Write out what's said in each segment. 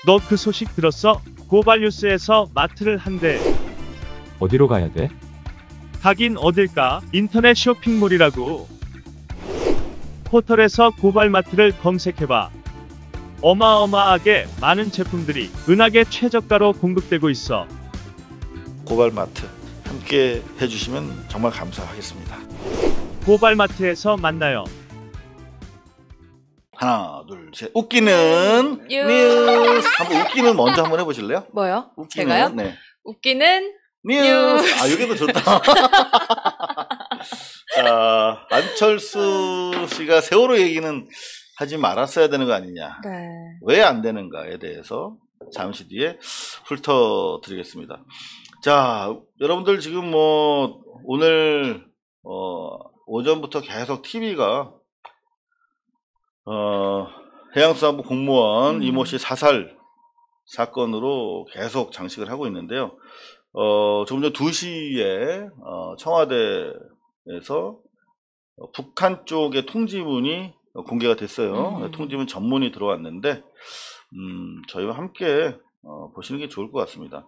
너 그 소식 들었어? 고발뉴스에서 마트를 한대. 어디로 가야 돼? 가긴 어딜까? 인터넷 쇼핑몰이라고. 포털에서 고발마트를 검색해봐. 어마어마하게 많은 제품들이 은하계 최저가로 공급되고 있어. 고발마트 함께 해주시면 정말 감사하겠습니다. 고발마트에서 만나요. 하나, 둘, 셋. 웃기는 뉴스. 한번 웃기는 먼저 한번 해보실래요? 뭐요? 웃기는, 제가요? 네. 웃기는 뉴스. 아, 이게 더 좋다. 자, 안철수 씨가 세월호 얘기는 하지 말았어야 되는 거 아니냐. 네. 왜 안 되는가에 대해서 잠시 뒤에 훑어드리겠습니다. 자, 여러분들 지금 뭐 오늘 오전부터 계속 TV가 해양수산부 공무원 이모 씨 사살 사건으로 계속 장식을 하고 있는데요. 조금 전 2시에 청와대에서 북한 쪽의 통지문이 공개가 됐어요. 통지문 전문이 들어왔는데 저희와 함께 보시는 게 좋을 것 같습니다.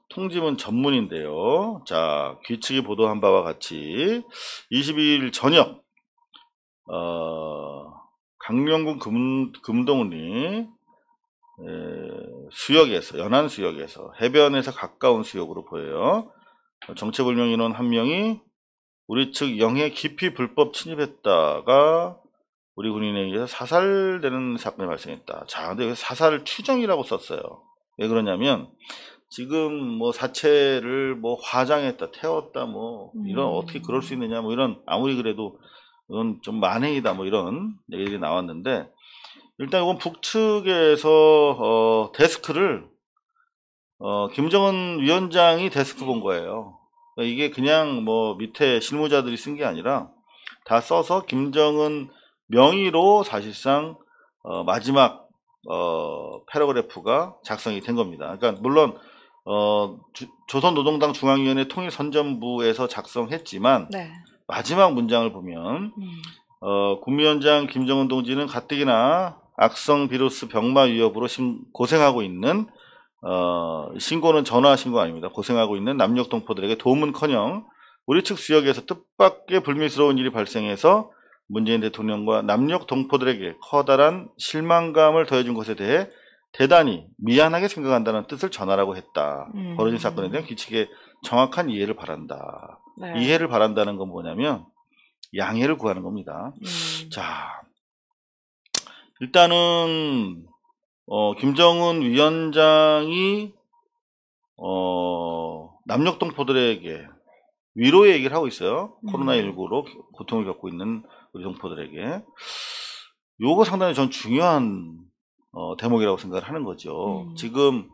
통지문 전문인데요. 자, 귀측이 보도한 바와 같이 22일 저녁 강명군 금동리 수역에서, 연안 수역에서, 해변에서 가까운 수역으로 보여요. 정체불명 인원 한 명이 우리 측 영해 깊이 불법 침입했다가 우리 군인에 의해서 사살되는 사건이 발생했다. 자, 근데 여기서 사살 추정이라고 썼어요. 왜 그러냐면 지금 뭐 사체를 뭐 화장했다, 태웠다, 뭐 이런 어떻게 그럴 수 있느냐, 뭐 이런 아무리 그래도 이건 좀 만행이다, 뭐 이런 얘기들이 나왔는데 일단 이건 북측에서 데스크를 김정은 위원장이 데스크 본 거예요. 그러니까 이게 그냥 뭐 밑에 실무자들이 쓴 게 아니라 다 써서 김정은 명의로 사실상 마지막 패러그래프가 작성이 된 겁니다. 그러니까 물론 조선노동당 중앙위원회 통일선전부에서 작성했지만 네. 마지막 문장을 보면 국무위원장 김정은 동지는 가뜩이나 악성 비루스 병마 위협으로 고생하고 있는 신고는 전화 신고 아닙니다. 고생하고 있는 남녘 동포들에게 도움은커녕 우리 측 수역에서 뜻밖의 불미스러운 일이 발생해서 문재인 대통령과 남녘 동포들에게 커다란 실망감을 더해준 것에 대해 대단히 미안하게 생각한다는 뜻을 전하라고 했다. 벌어진 사건에 대한 규칙의 정확한 이해를 바란다. 네. 이해를 바란다는 건 뭐냐면 양해를 구하는 겁니다. 자, 일단은 김정은 위원장이 남녘 동포들에게 위로의 얘기를 하고 있어요. 코로나19로 고통을 겪고 있는 우리 동포들에게. 요거 상당히 전 중요한 대목이라고 생각을 하는 거죠. 지금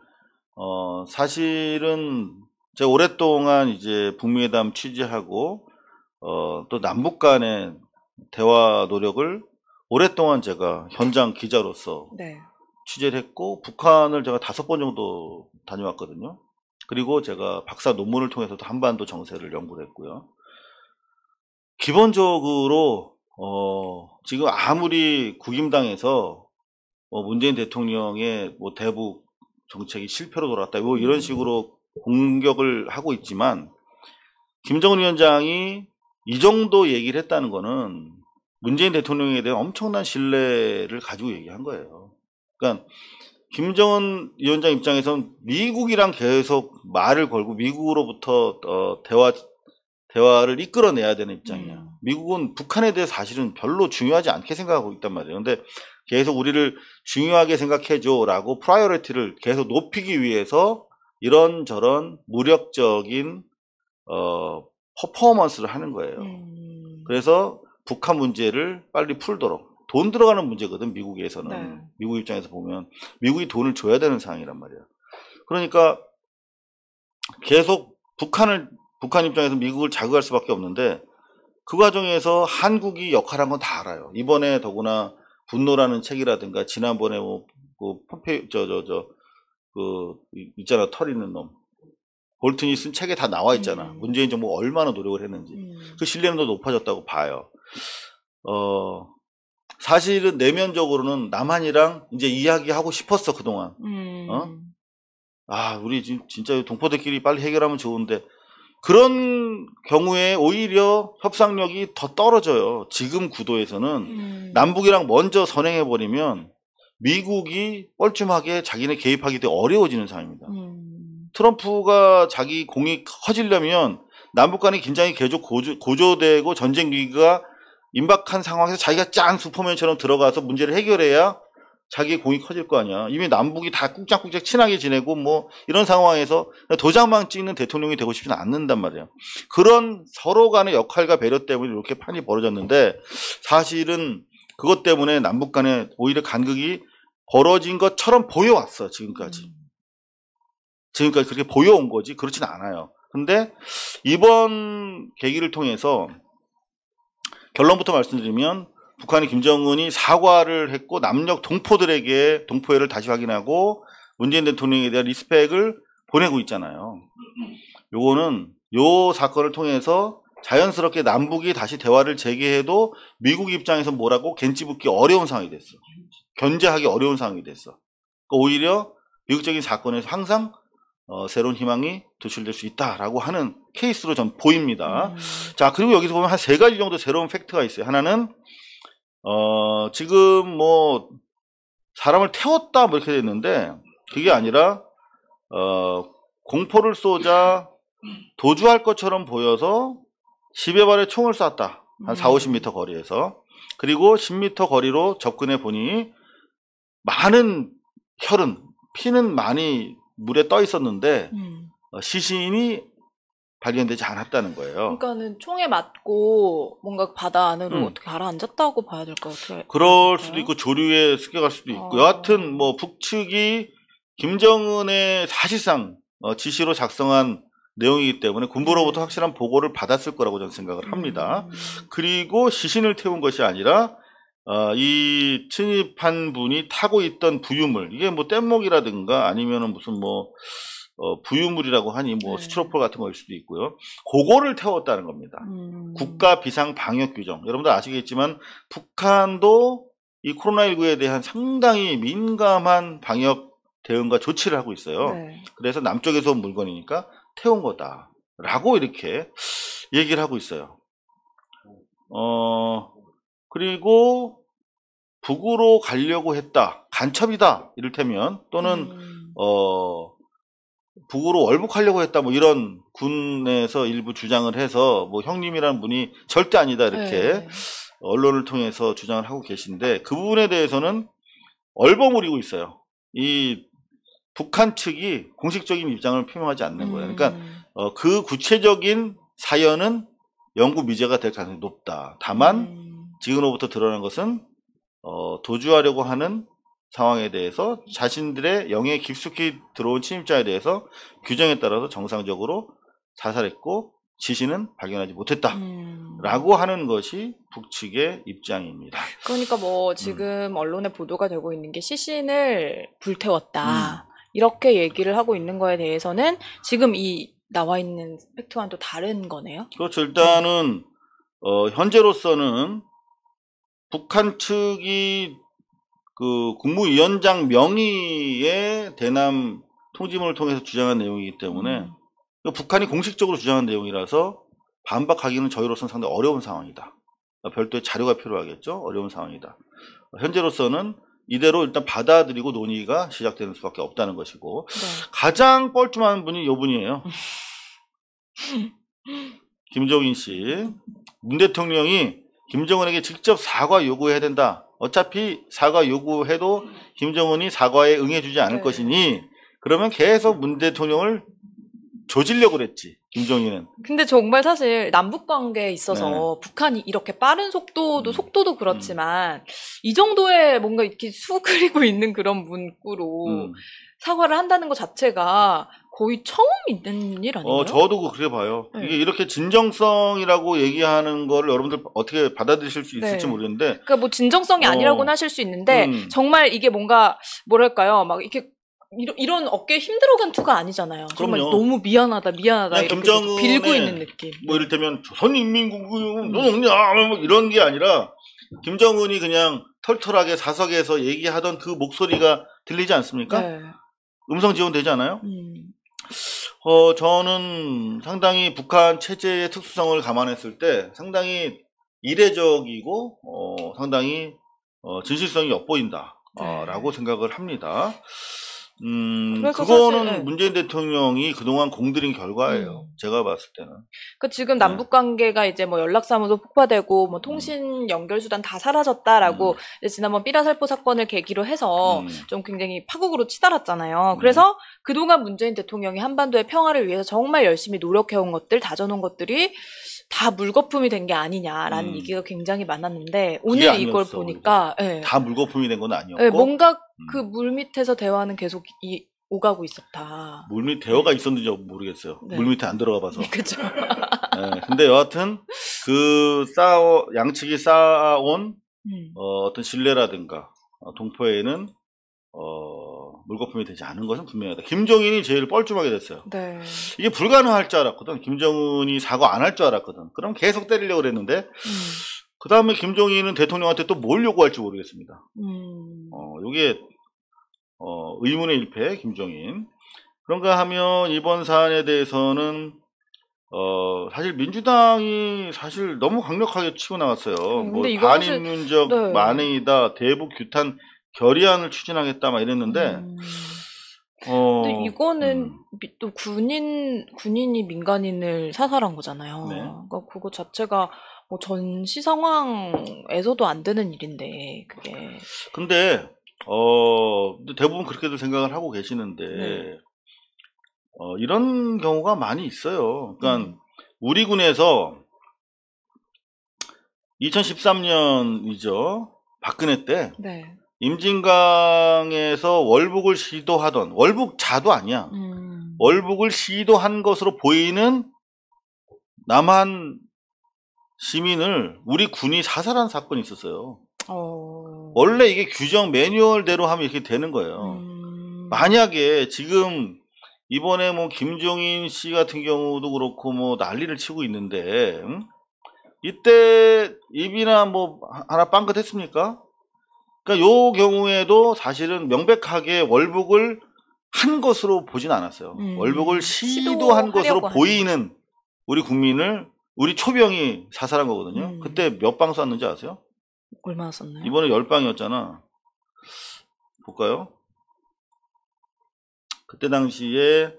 사실은 제가 오랫동안 이제 북미회담 취재하고 또 남북 간의 대화 노력을 오랫동안 제가 현장 기자로서 네. 취재를 했고 북한을 제가 5번 정도 다녀왔거든요. 그리고 제가 박사 논문을 통해서도 한반도 정세를 연구를 했고요. 기본적으로 지금 아무리 국임당에서 문재인 대통령의 뭐 대북 정책이 실패로 돌아갔다 뭐 이런 식으로 공격을 하고 있지만 김정은 위원장이 이 정도 얘기를 했다는 거는 문재인 대통령에 대한 엄청난 신뢰를 가지고 얘기한 거예요. 그러니까 김정은 위원장 입장에서는 미국이랑 계속 말을 걸고 미국으로부터 대화를 이끌어내야 되는 입장이야. 미국은 북한에 대해 사실은 별로 중요하지 않게 생각하고 있단 말이에요. 근데 계속 우리를 중요하게 생각해줘라고 프라이어리티를 계속 높이기 위해서 이런저런 무력적인 퍼포먼스를 하는 거예요. 그래서 북한 문제를 빨리 풀도록. 돈 들어가는 문제거든, 미국에서는. 네. 미국 입장에서 보면 미국이 돈을 줘야 되는 상황이란 말이야. 그러니까 계속 북한 입장에서 미국을 자극할 수밖에 없는데 그 과정에서 한국이 역할한 건 다 알아요. 이번에 더구나 분노라는 책이라든가 지난번에 있잖아, 털 있는 놈. 볼튼이 쓴 책에 다 나와 있잖아. 문재인 정부가 얼마나 노력을 했는지. 그 신뢰는 더 높아졌다고 봐요. 사실은 내면적으로는 남한이랑 이제 이야기하고 싶었어, 그동안. 우리 진짜 동포들끼리 빨리 해결하면 좋은데, 그런 경우에 오히려 협상력이 더 떨어져요. 지금 구도에서는. 남북이랑 먼저 선행해버리면 미국이 뻘쭘하게 자기네 개입하기 되게 어려워지는 상황입니다. 트럼프가 자기 공이 커지려면 남북 간의 긴장이 계속 고조되고 전쟁 위기가 임박한 상황에서 자기가 짠 슈퍼맨처럼 들어가서 문제를 해결해야 자기 공이 커질 거 아니야. 이미 남북이 다 꾹짝꾹짝 친하게 지내고 뭐 이런 상황에서 도장만 찍는 대통령이 되고 싶지는 않는단 말이에요. 그런 서로 간의 역할과 배려 때문에 이렇게 판이 벌어졌는데, 사실은 그것 때문에 남북 간에 오히려 간극이 벌어진 것처럼 보여왔어, 지금까지. 지금까지 그렇게 보여온 거지 그렇진 않아요. 근데 이번 계기를 통해서 결론부터 말씀드리면, 북한이 김정은이 사과를 했고 남녘 동포들에게 동포애를 다시 확인하고 문재인 대통령에 대한 리스펙을 보내고 있잖아요. 요거는 요 사건을 통해서 자연스럽게 남북이 다시 대화를 재개해도 미국 입장에서 뭐라고 겐지붙기 어려운 상황이 됐어. 견제하기 어려운 상황이 됐어. 그러니까 오히려 미국적인 사건에서 항상 새로운 희망이 도출될 수 있다라고 하는 케이스로 전 보입니다. 자, 그리고 여기서 보면 한 3가지 정도 새로운 팩트가 있어요. 하나는 지금 뭐 사람을 태웠다 뭐 이렇게 됐는데, 그게 아니라 공포를 쏘자 도주할 것처럼 보여서 10여 발의 총을 쐈다. 한 4, 50m 거리에서. 그리고 10m 거리로 접근해 보니 많은 피는 많이 물에 떠 있었는데 시신이 발견되지 않았다는 거예요. 그러니까는 총에 맞고 뭔가 바다 안으로 어떻게 가라앉았다고 봐야 될까요? 그럴 수도 있고 조류에 습격할 수도 있고, 여하튼 뭐 북측이 김정은의 사실상 지시로 작성한 내용이기 때문에 군부로부터 확실한 보고를 받았을 거라고 저는 생각을 합니다. 그리고 시신을 태운 것이 아니라 이 침입한 분이 타고 있던 부유물, 이게 뭐 뗏목이라든가 아니면은 무슨 뭐 부유물이라고 하니 뭐 스티로폴 같은 거일 수도 있고요. 그거를 태웠다는 겁니다. 국가 비상 방역 규정. 여러분들 아시겠지만 북한도 이 코로나19에 대한 상당히 민감한 방역 대응과 조치를 하고 있어요. 네. 그래서 남쪽에서 온 물건이니까 태운 거다라고 이렇게 얘기를 하고 있어요. 그리고 북으로 가려고 했다, 간첩이다 이를테면, 또는 북으로 월북하려고 했다, 뭐 이런 군에서 일부 주장을 해서 뭐 형님이라는 분이 절대 아니다 이렇게 언론을 통해서 주장을 하고 계신데, 그 부분에 대해서는 얼버무리고 있어요. 이 북한 측이 공식적인 입장을 표명하지 않는 거예요. 그러니까 그 구체적인 사연은 영구 미제가 될 가능성이 높다. 다만 지금으로부터 드러난 것은 도주하려고 하는 상황에 대해서 자신들의 영해에 깊숙이 들어온 침입자에 대해서 규정에 따라서 정상적으로 자살했고 지시는 발견하지 못했다 라고 하는 것이 북측의 입장입니다. 그러니까 뭐 지금 언론에 보도가 되고 있는 게 시신을 불태웠다 이렇게 얘기를 하고 있는 거에 대해서는 지금 이 나와 있는 팩트와는 또 다른 거네요? 그렇죠. 일단은 현재로서는 북한 측이 그 국무위원장 명의의 대남 통지문을 통해서 주장한 내용이기 때문에 북한이 공식적으로 주장한 내용이라서 반박하기는 저희로서는 상당히 어려운 상황이다. 별도의 자료가 필요하겠죠. 어려운 상황이다. 현재로서는 이대로 일단 받아들이고 논의가 시작되는 수밖에 없다는 것이고, 가장 뻘쭘한 분이 이 분이에요. 김종인 씨. 문 대통령이 김정은에게 직접 사과 요구해야 된다. 어차피 사과 요구해도 김정은이 사과에 응해주지 않을 것이니 그러면 계속 문 대통령을 조지려고 그랬지, 김정인은. 근데 정말 사실 남북 관계에 있어서 북한이 이렇게 빠른 속도도 그렇지만 이 정도의 뭔가 이렇게 수그리고 있는 그런 문구로 사과를 한다는 것 자체가 거의 처음 있는 일 아닌가요? 저도 그렇게 봐요. 이게 이렇게 진정성이라고 얘기하는 거를 여러분들 어떻게 받아들이실 수 있을지 모르겠는데. 그러니까 뭐 진정성이 아니라고는 하실 수 있는데 정말 이게 뭔가 뭐랄까요? 막 이렇게 이런 어깨에 힘들어간 투가 아니잖아요. 정말 그럼요. 너무 미안하다 이렇게 빌고 있는 느낌. 뭐 이를테면 조선인민국이 뭐 이런 게 아니라 김정은이 그냥 털털하게 사석에서 얘기하던 그 목소리가 들리지 않습니까? 네. 음성 지원되지 않아요? 저는 상당히 북한 체제의 특수성을 감안했을 때 상당히 이례적이고 상당히 진실성이 엿보인다 라고 생각을 합니다. 그거는 사실, 문재인 대통령이 그동안 공들인 결과예요. 제가 봤을 때는. 그 지금 남북 관계가 이제 뭐 연락사무소 폭파되고 뭐 통신 연결 수단 다 사라졌다라고 이제 지난번 삐라살포 사건을 계기로 해서 좀 굉장히 파국으로 치달았잖아요. 그래서 그동안 문재인 대통령이 한반도의 평화를 위해서 정말 열심히 노력해온 것들, 다져놓은 것들이 다 물거품이 된 게 아니냐라는 얘기가 굉장히 많았는데 오늘 이걸 보니까 다 물거품이 된 건 아니었고 뭔가 그 물 밑에서 대화는 계속 오가고 있었다. 물 밑 대화가 있었는지 모르겠어요. 네. 물 밑에 안 들어가 봐서. 그렇죠. 근데 여하튼 그 양측이 쌓아온 어떤 신뢰라든가 동포에는 물거품이 되지 않은 것은 분명하다. 김정인이 제일 뻘쭘하게 됐어요. 네. 이게 불가능할 줄 알았거든. 김정은이 사과 안 할 줄 알았거든. 그럼 계속 때리려고 그랬는데 그 다음에 김정인은 대통령한테 또 뭘 요구할지 모르겠습니다. 요게 의문의 일패 김정인. 그런가 하면 이번 사안에 대해서는 사실 민주당이 사실 너무 강력하게 치고 나갔어요. 뭐 반인륜적 네. 만행이다, 대북 규탄 결의안을 추진하겠다 막 이랬는데 근데 이거는 또 군인이 민간인을 사살한 거잖아요. 네. 그러니까 그거 자체가 뭐 전시 상황에서도 안 되는 일인데 그게. 근데 대부분 그렇게도 생각을 하고 계시는데 이런 경우가 많이 있어요. 그러니까 우리 군에서 2013년이죠. 박근혜 때 임진강에서 월북을 시도하던 월북자도 아니야. 월북을 시도한 것으로 보이는 남한 시민을 우리 군이 사살한 사건이 있었어요. 원래 이게 규정 매뉴얼대로 하면 이렇게 되는 거예요. 만약에 지금 이번에 뭐 김종인 씨 같은 경우도 그렇고 뭐 난리를 치고 있는데 이때 입이나 뭐 하나 빵긋했습니까? 그러니까 요 경우에도 사실은 명백하게 월북을 한 것으로 보진 않았어요. 월북을 시도한 것으로 보이는 우리 국민을 우리 초병이 사살한 거거든요. 그때 몇 방 쐈는지 아세요? 얼마나 썼나요? 이번에 10방이었잖아. 볼까요? 그때 당시에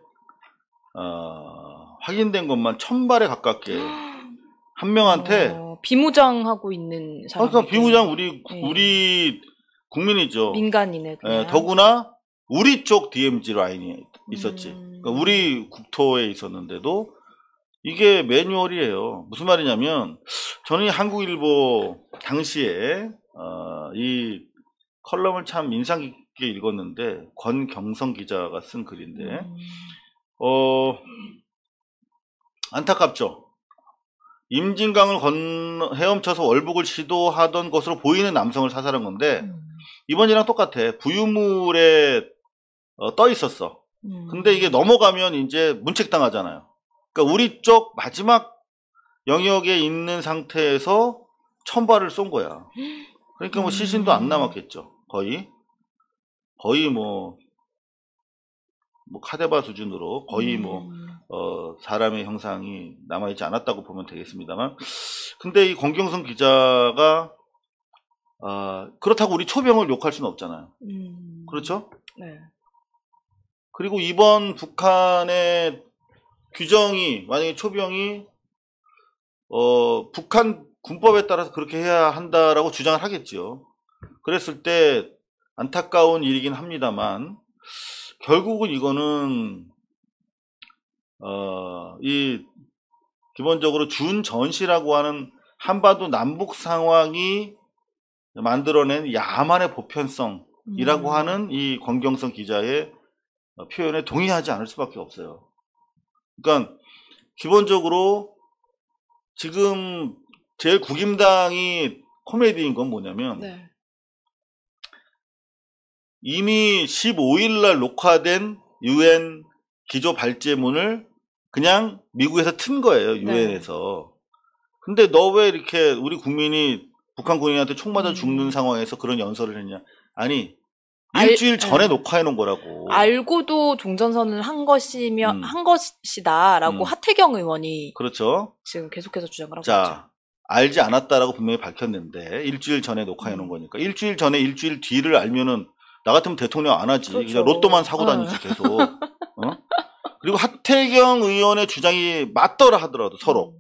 확인된 것만 1000발에 가깝게 한 명한테 비무장하고 있는 사람. 그러니까 비무장 우리 국민이죠. 민간인을. 더구나 우리 쪽 DMZ 라인이 있었지. 그러니까 우리 국토에 있었는데도 이게 매뉴얼이에요. 무슨 말이냐면 저는 한국일보 당시에 이 컬럼을 참 인상 깊게 읽었는데 권경성 기자가 쓴 글인데 안타깝죠. 임진강을 헤엄쳐서 월북을 시도하던 것으로 보이는 남성을 사살한 건데 이번이랑 똑같아. 부유물에 떠 있었어. 근데 이게 넘어가면 이제 문책당하잖아요. 그러니까 우리 쪽 마지막 영역에 있는 상태에서 1000발을 쏜 거야. 그러니까 뭐 시신도 안 남았겠죠. 거의 뭐 카데바 수준으로 거의 사람의 형상이 남아있지 않았다고 보면 되겠습니다만. 근데 이 권경성 기자가 그렇다고 우리 초병을 욕할 수는 없잖아요. 그렇죠? 네. 그리고 이번 북한의 규정이 만약에 초병이 북한 군법에 따라서 그렇게 해야 한다라고 주장을 하겠죠. 그랬을 때 안타까운 일이긴 합니다만 결국은 이거는 기본적으로 준전시라고 하는 한반도 남북 상황이 만들어낸 야만의 보편성이라고 하는 이 권경성 기자의 표현에 동의하지 않을 수밖에 없어요. 그러니까 기본적으로 지금 제일 국임당이 코미디인 건 뭐냐면 이미 15일 날 녹화된 UN 기조 발제문을 그냥 미국에서 튼 거예요. UN에서. 근데 너 왜 이렇게 우리 국민이 북한 군인한테 총 맞아 죽는 상황에서 그런 연설을 했냐? 아니, 알- 일주일 전에 녹화해 놓은 거라고. 알고도 종전선언을 한 것이면 한 것이다라고 하태경 의원이 그렇죠. 지금 계속해서 주장을 하고 있죠. 자, 알지 않았다라고 분명히 밝혔는데 일주일 전에 녹화해 놓은 거니까 일주일 전에 일주일 뒤를 알면은 나 같으면 대통령 안 하지. 그렇죠. 그냥 로또만 사고 다니지 계속. 어? 그리고 하태경 의원의 주장이 맞더라 하더라도 서로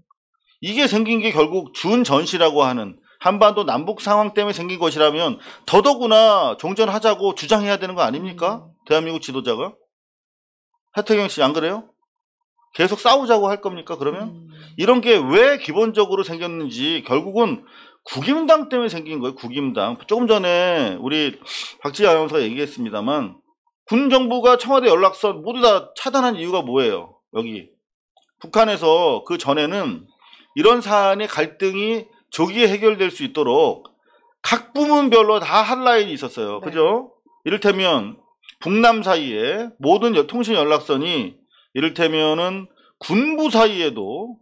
이게 생긴 게 결국 준전시라고 하는 한반도 남북 상황 때문에 생긴 것이라면 더더구나 종전하자고 주장해야 되는 거 아닙니까? 대한민국 지도자가. 하태경 씨 안 그래요? 계속 싸우자고 할 겁니까 그러면? 이런 게 왜 기본적으로 생겼는지 결국은 국임당 때문에 생긴 거예요. 국임당. 조금 전에 우리 박지희 아나운서가 얘기했습니다만 군 정부가 청와대 연락선 모두 다 차단한 이유가 뭐예요? 여기 북한에서 그 전에는 이런 사안의 갈등이 조기에 해결될 수 있도록 각 부문별로 다 핫라인이 있었어요. 네. 그죠? 이를테면 북남 사이에 모든 통신 연락선이 이를테면은 군부 사이에도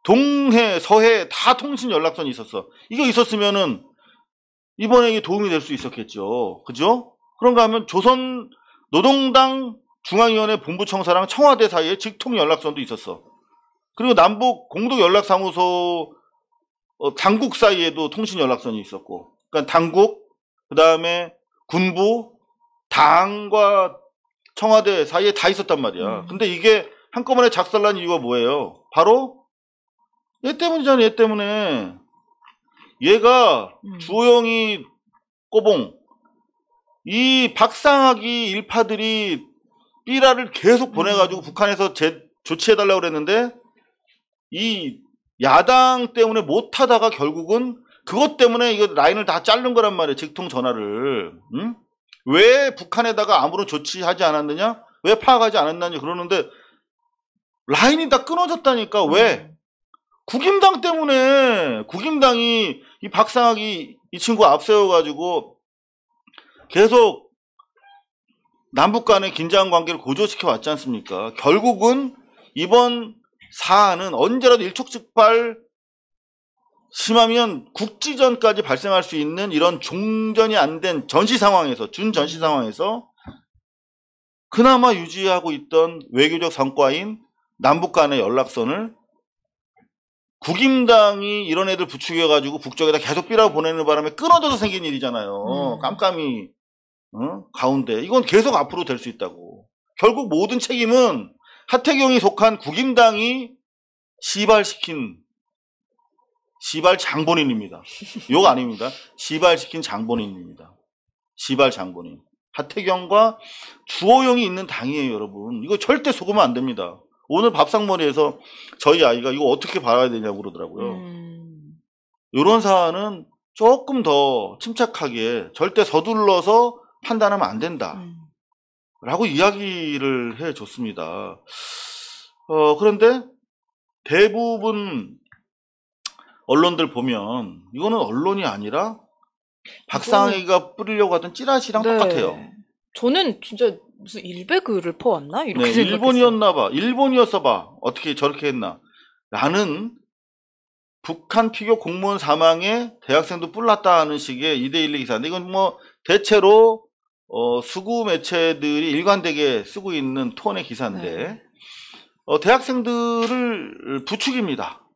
동해, 서해 다 통신 연락선이 있었어. 이거 있었으면은 이번에 이게 도움이 될 수 있었겠죠. 그죠? 그런가 하면 조선 노동당 중앙위원회 본부청사랑 청와대 사이에 직통 연락선도 있었어. 그리고 남북 공동 연락사무소 당국 사이에도 통신 연락선이 있었고, 그러니까 당국, 그 다음에 군부, 당과 청와대 사이에 다 있었단 말이야. 근데 이게 한꺼번에 작살난 이유가 뭐예요? 바로 얘 때문이잖아. 얘 때문에. 얘가 주호영이 꼬봉, 이 박상학이 일파들이 삐라를 계속 보내가지고 북한에서 조치해달라고 그랬는데 이 야당 때문에 못하다가 결국은 그것 때문에 이거 라인을 다 자른 거란 말이에요. 직통 전화를. 응? 왜 북한에다가 아무런 조치하지 않았느냐? 왜 파악하지 않았느냐? 그러는데 라인이 다 끊어졌다니까. 왜? 국임당 때문에. 국임당이 이 박상학이 이 친구 앞세워가지고 계속 남북 간의 긴장 관계를 고조시켜 왔지 않습니까? 결국은 이번 사안은 언제라도 일촉즉발 심하면 국지전까지 발생할 수 있는 이런 종전이 안 된 전시 상황에서, 준전시 상황에서 그나마 유지하고 있던 외교적 성과인 남북 간의 연락선을 국임당이 이런 애들 부추겨가지고 북쪽에다 계속 삐라고 보내는 바람에 끊어져서 생긴 일이잖아요. 깜깜이 가운데. 이건 계속 앞으로 될 수 있다고. 결국 모든 책임은 하태경이 속한 국임당이 시발시킨 시발 장본인입니다. 욕 아닙니다. 시발시킨 장본인입니다. 시발 장본인. 하태경과 주호영이 있는 당이에요, 여러분. 이거 절대 속으면 안 됩니다. 오늘 밥상머리에서 저희 아이가 이거 어떻게 봐야 되냐고 그러더라고요. 이런 사안은 조금 더 침착하게 절대 서둘러서 판단하면 안 된다. 라고 이야기를 해줬습니다. 그런데 대부분 언론들 보면 이거는 언론이 아니라 박상희가 뿌리려고 하던 찌라시랑 네. 똑같아요. 저는 진짜 무슨 일베 글을 퍼왔나? 이렇게 네, 생각했어요. 일본이었나봐. 일본이었어봐. 어떻게 저렇게 했나. 라는 북한 피교 공무원 사망에 대학생도 뿔났다 하는 식의 2대1 기사인데 이건 뭐 대체로 수구 매체들이 일관되게 쓰고 있는 톤의 기사인데 대학생들을 부추깁니다.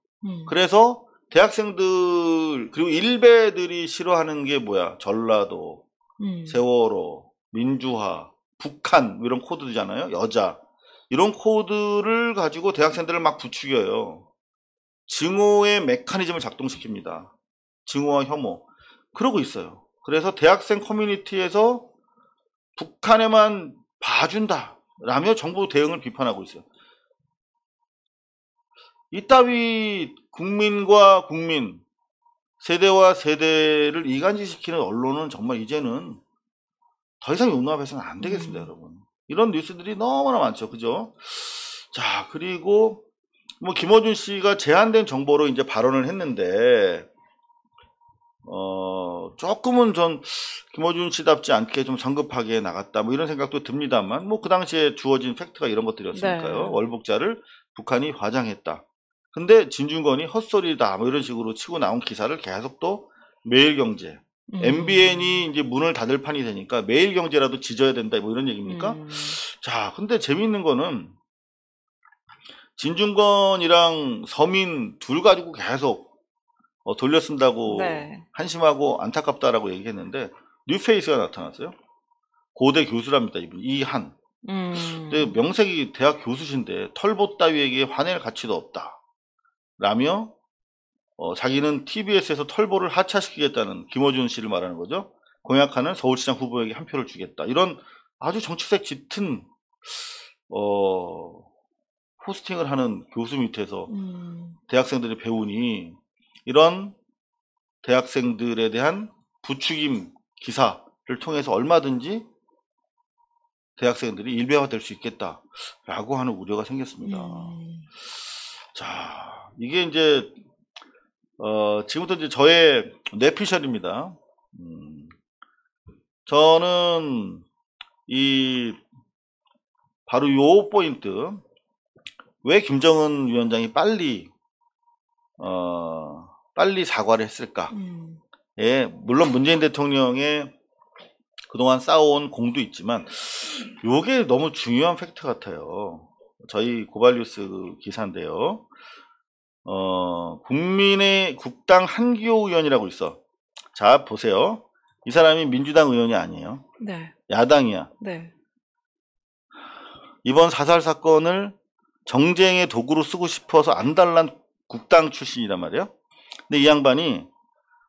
그래서 대학생들 그리고 일베들이 싫어하는 게 뭐야? 전라도, 세월호, 민주화, 북한 이런 코드잖아요. 여자 이런 코드를 가지고 대학생들을 막 부추겨요. 증오의 메커니즘을 작동시킵니다. 증오와 혐오 그러고 있어요. 그래서 대학생 커뮤니티에서 북한에만 봐준다 라며 정부 대응을 비판하고 있어요. 이따위 국민과 국민, 세대와 세대를 이간질시키는 언론은 정말 이제는 더 이상 용납해서는 안 되겠습니다, 여러분. 이런 뉴스들이 너무나 많죠, 그죠? 자, 그리고 뭐 김어준 씨가 제한된 정보로 이제 발언을 했는데, 조금은 전 김어준 씨답지 않게 좀 성급하게 나갔다, 뭐 이런 생각도 듭니다만, 뭐 그 당시에 주어진 팩트가 이런 것들이었으니까요. 네. 월북자를 북한이 과장했다. 근데 진중권이 헛소리다 뭐 이런 식으로 치고 나온 기사를 계속 또 매일경제, MBN이 이제 문을 닫을 판이 되니까 매일경제라도 지져야 된다 뭐 이런 얘기입니까? 자, 근데 재미있는 거는 진중권이랑 서민 둘 가지고 계속 돌려쓴다고 네. 한심하고 안타깝다라고 얘기했는데 뉴페이스가 나타났어요. 고대 교수랍니다, 이분 이한. 근데 명색이 대학 교수신데 털보 따위에게 화낼 가치도 없다. 라며 자기는 TBS에서 털보를 하차시키겠다는 김어준 씨를 말하는 거죠. 공약하는 서울시장 후보에게 한 표를 주겠다. 이런 아주 정치색 짙은 포스팅을 하는 교수 밑에서 대학생들이 배우니 이런 대학생들에 대한 부추김 기사를 통해서 얼마든지 대학생들이 일배화될 수 있겠다라고 하는 우려가 생겼습니다. 자, 이게 이제 지금부터 이제 저의 뇌피셜입니다. 저는 바로 요 포인트, 왜 김정은 위원장이 빨리 사과를 했을까? 예, 물론 문재인 대통령의 그동안 쌓아온 공도 있지만 요게 너무 중요한 팩트 같아요. 저희 고발뉴스 기사인데요. 국민의 국당 한기호 의원이라고 있어. 자, 보세요. 이 사람이 민주당 의원이 아니에요. 네. 야당이야. 네. 이번 사살 사건을 정쟁의 도구로 쓰고 싶어서 안달난 국당 출신이란 말이에요. 근데 이 양반이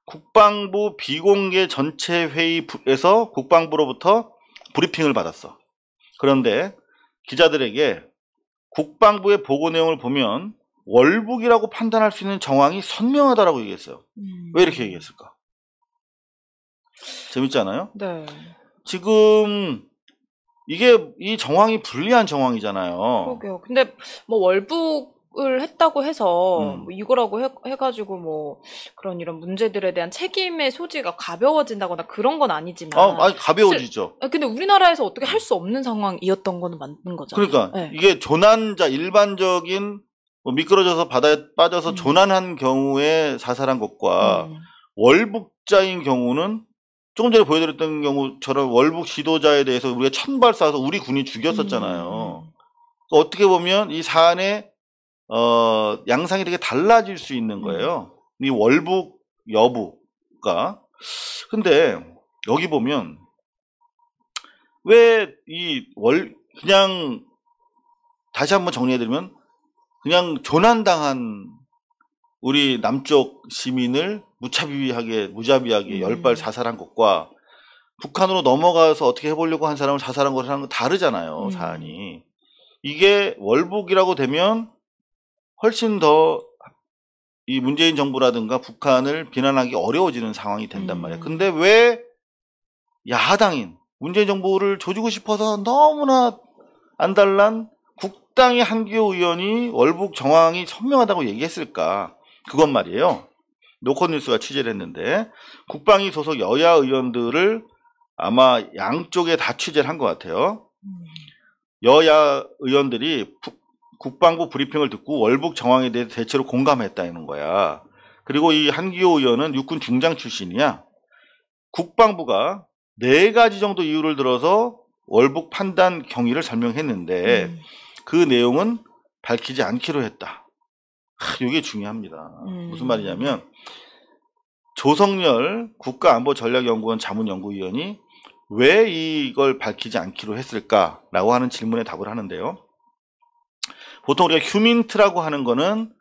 국방부 비공개 전체 회의에서 국방부로부터 브리핑을 받았어. 그런데 기자들에게 국방부의 보고 내용을 보면 월북이라고 판단할 수 있는 정황이 선명하다라고 얘기했어요. 왜 이렇게 얘기했을까? 재밌지 않아요? 네. 지금 이 정황이 불리한 정황이잖아요. 그러게요. 근데 뭐 월북을 했다고 해서 뭐 이거라고 해가지고 뭐 그런 이런 문제들에 대한 책임의 소지가 가벼워진다거나 그런 건 아니지만. 아니 가벼워지죠. 근데 우리나라에서 어떻게 할 수 없는 상황이었던 거는 맞는 거잖아요. 그러니까 네. 이게 조난자 일반적인 미끄러져서 바다에 빠져서 조난한 경우에 사살한 것과 월북자인 경우는 조금 전에 보여드렸던 경우처럼 월북 지도자에 대해서 우리가 천발 쏴서 우리 군이 죽였었잖아요. 어떻게 보면 이 사안의 양상이 되게 달라질 수 있는 거예요. 이 월북 여부가. 근데 여기 보면 왜 그냥 다시 한번 정리해드리면 그냥 조난당한 우리 남쪽 시민을 무자비하게 10발 사살한 것과 북한으로 넘어가서 어떻게 해보려고 한 사람을 사살한 것이랑 다르잖아요, 사안이. 이게 월북이라고 되면 훨씬 더 이 문재인 정부라든가 북한을 비난하기 어려워지는 상황이 된단 말이에요. 근데 왜 야당인 문재인 정부를 조지고 싶어서 너무나 안달난 국당의 한기호 의원이 월북 정황이 선명하다고 얘기했을까? 그건 말이에요. 노컷뉴스가 취재를 했는데 국방위 소속 여야 의원들을 아마 양쪽에 다 취재를 한 것 같아요. 여야 의원들이 국방부 브리핑을 듣고 월북 정황에 대해 대체로 공감했다는 거야. 그리고 이 한기호 의원은 육군 중장 출신이야. 국방부가 4가지 정도 이유를 들어서 월북 판단 경위를 설명했는데 그 내용은 밝히지 않기로 했다. 이게 중요합니다. 무슨 말이냐면 조성열 국가안보전략연구원 자문연구위원이 왜 이걸 밝히지 않기로 했을까라고 하는 질문에 답을 하는데요. 보통 우리가 휴민트라고 하는 거는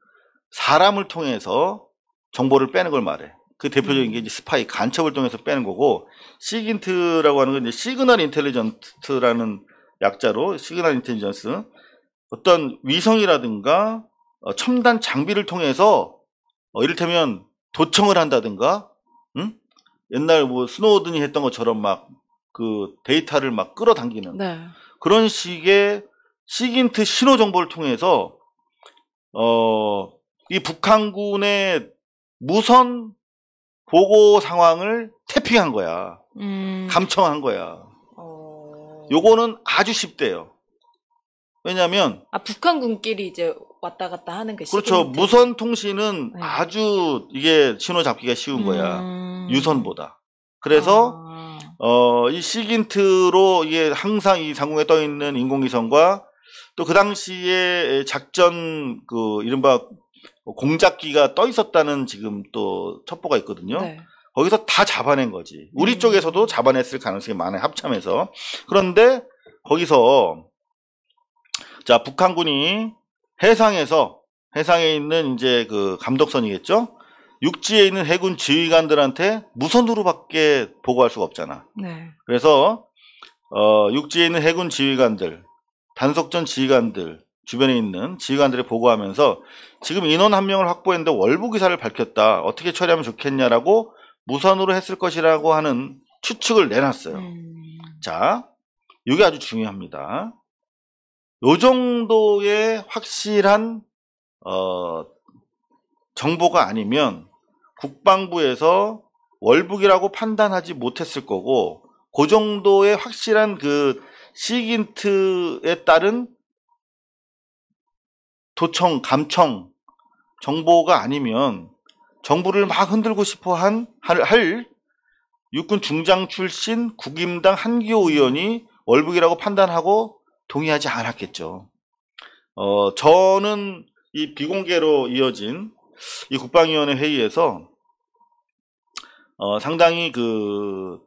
사람을 통해서 정보를 빼는 걸 말해. 그 대표적인 게 이제 스파이, 간첩을 통해서 빼는 거고, 시긴트라고 하는 건 이제 시그널 인텔리전트라는 약자로 시그널 인텔리전스, 어떤 위성이라든가 첨단 장비를 통해서 이를테면 도청을 한다든가, 옛날 뭐 스노우든이 했던 것처럼 막 그 데이터를 막 끌어당기는 네. 그런 식의 시긴트 신호 정보를 통해서 이 북한군의 무선 보고 상황을 태핑한 거야. 감청한 거야. 요거는 아주 쉽대요. 왜냐면 북한군끼리 이제 왔다 갔다 하는 그 그렇죠. 시기인데. 무선 통신은 네. 아주 이게 신호 잡기가 쉬운 거야. 유선보다. 그래서 이 시긴트로 이게 항상 이 상공에 떠 있는 인공위성과 또 그 당시에 작전 그 이른바 공작기가 떠 있었다는 지금 또 첩보가 있거든요. 네. 거기서 다 잡아낸 거지. 우리 쪽에서도 잡아냈을 가능성이 많아요. 합참해서. 그런데 거기서 자, 북한군이 해상에 있는 이제 그 감독선이겠죠? 육지에 있는 해군 지휘관들한테 무선으로밖에 보고할 수가 없잖아. 네. 그래서 육지에 있는 해군 지휘관들, 단속전 지휘관들, 주변에 있는 지휘관들에 보고하면서 지금 인원 한 명을 확보했는데 월북 의사를 밝혔다. 어떻게 처리하면 좋겠냐라고 무선으로 했을 것이라고 하는 추측을 내놨어요. 자, 이게 아주 중요합니다. 요 정도의 확실한 정보가 아니면 국방부에서 월북이라고 판단하지 못했을 거고, 그 정도의 확실한 그 시긴트에 따른 도청, 감청 정보가 아니면 정부를 막 흔들고 싶어 할 육군 중장 출신 국임당 한기호 의원이 월북이라고 판단하고 동의하지 않았겠죠. 저는 이 비공개로 이어진 이 국방위원회 회의에서 상당히 그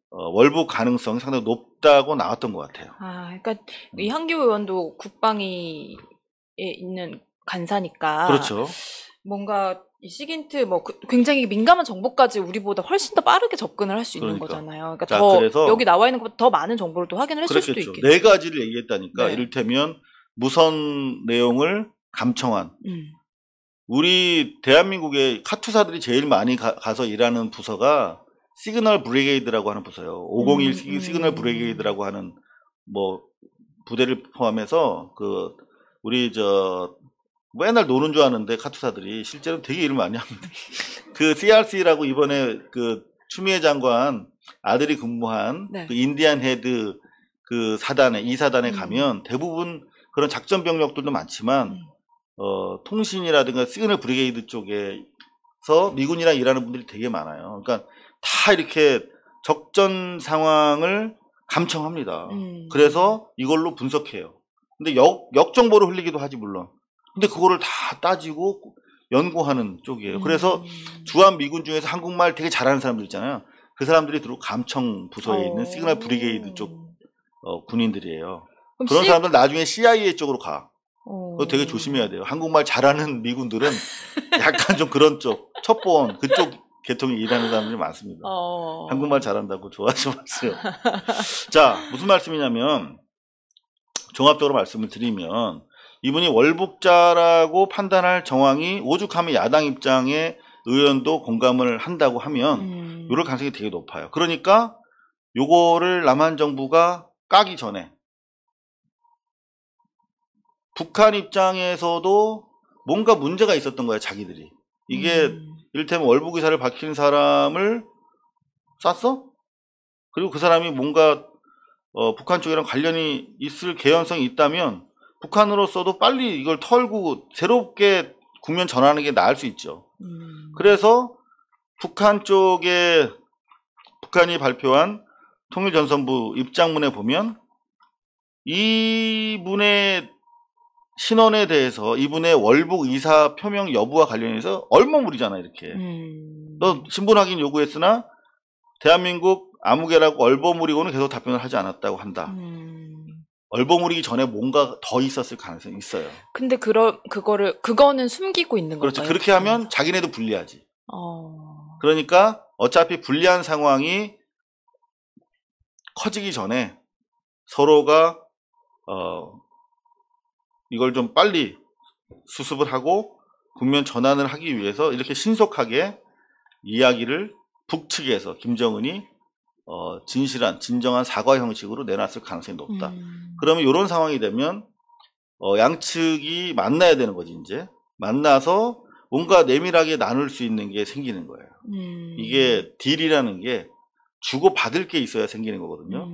월북 가능성이 상당히 높다고 나왔던 것 같아요. 그러니까 이 한기호 의원도 국방위에 있는 간사니까. 그렇죠. 뭔가 이 시긴트 굉장히 민감한 정보까지 우리보다 훨씬 더 빠르게 접근을 할 수 있는 거잖아요. 그러니까 자, 더 그래서 여기 나와 있는 것보다 더 많은 정보를 또 확인을 했을 수도 그렇겠죠. 있겠죠. 네 가지를 얘기했다니까. 네. 이를테면 무선 내용을 감청한 우리 대한민국의 카투사들이 제일 많이 가서 일하는 부서가 시그널 브리게이드라고 하는 부서예요. 501 시그널 브리게이드라고 하는 뭐 부대를 포함해서 그 우리 맨날 노는 줄 아는데 카투사들이 실제로 되게 일을 많이 합니다. 그 CRC라고 이번에 그 추미애 장관 아들이 근무한 네. 그 인디안 헤드 그 사단에 2사단에 가면 대부분 그런 작전 병력들도 많지만 통신이라든가 시그널 브리게이드 쪽에서 미군이랑 일하는 분들이 되게 많아요. 그러니까 다 이렇게 적전 상황을 감청합니다. 그래서 이걸로 분석해요. 근데 역정보를 흘리기도 하지 물론. 근데 그거를 다 따지고 연구하는 쪽이에요. 그래서 주한 미군 중에서 한국말 되게 잘하는 사람들 있잖아요. 그 사람들이 들어오고 감청 부서에 있는 시그널 브리게이드 쪽 군인들이에요. 그런 사람들 나중에 CIA 쪽으로 가. 그거 되게 조심해야 돼요. 한국말 잘하는 미군들은 약간 좀 그런 쪽, 첩보원 그쪽 계통에 일하는 사람들이 많습니다. 한국말 잘한다고 좋아하지 마세요. 자, 무슨 말씀이냐면 종합적으로 말씀을 드리면 이분이 월북자라고 판단할 정황이 오죽하면 야당 입장에 의원도 공감을 한다고 하면 이럴 가능성이 되게 높아요. 그러니까 요거를 남한 정부가 까기 전에 북한 입장에서도 뭔가 문제가 있었던 거예요. 자기들이. 이게 이를테면 월북 의사를 밝힌 사람을 쐈어? 그리고 그 사람이 뭔가 북한 쪽이랑 관련이 있을 개연성이 있다면 북한으로서도 빨리 이걸 털고 새롭게 국면 전환하는 게 나을 수 있죠. 그래서 북한 쪽에 북한이 발표한 통일전선부 입장문에 보면 이분의 신원에 대해서 이분의 월북 의사 표명 여부와 관련해서 얼머무리잖아 이렇게. 너 신분 확인 요구했으나 대한민국 아무개라고 얼버무리고는 계속 답변을 하지 않았다고 한다. 얼버무리기 전에 뭔가 더 있었을 가능성이 있어요. 근데 그거는 숨기고 있는 거예요. 그렇죠. 그렇게 하면 자기네도 불리하지. 그러니까 어차피 불리한 상황이 커지기 전에 서로가 이걸 좀 빨리 수습을 하고 국면 전환을 하기 위해서 이렇게 신속하게 이야기를 북측에서 김정은이 진정한 사과 형식으로 내놨을 가능성이 높다. 그러면 이런 상황이 되면 양측이 만나야 되는 거지 이제. 만나서 뭔가 내밀하게 나눌 수 있는 게 생기는 거예요. 이게 딜이라는 게 주고받을 게 있어야 생기는 거거든요.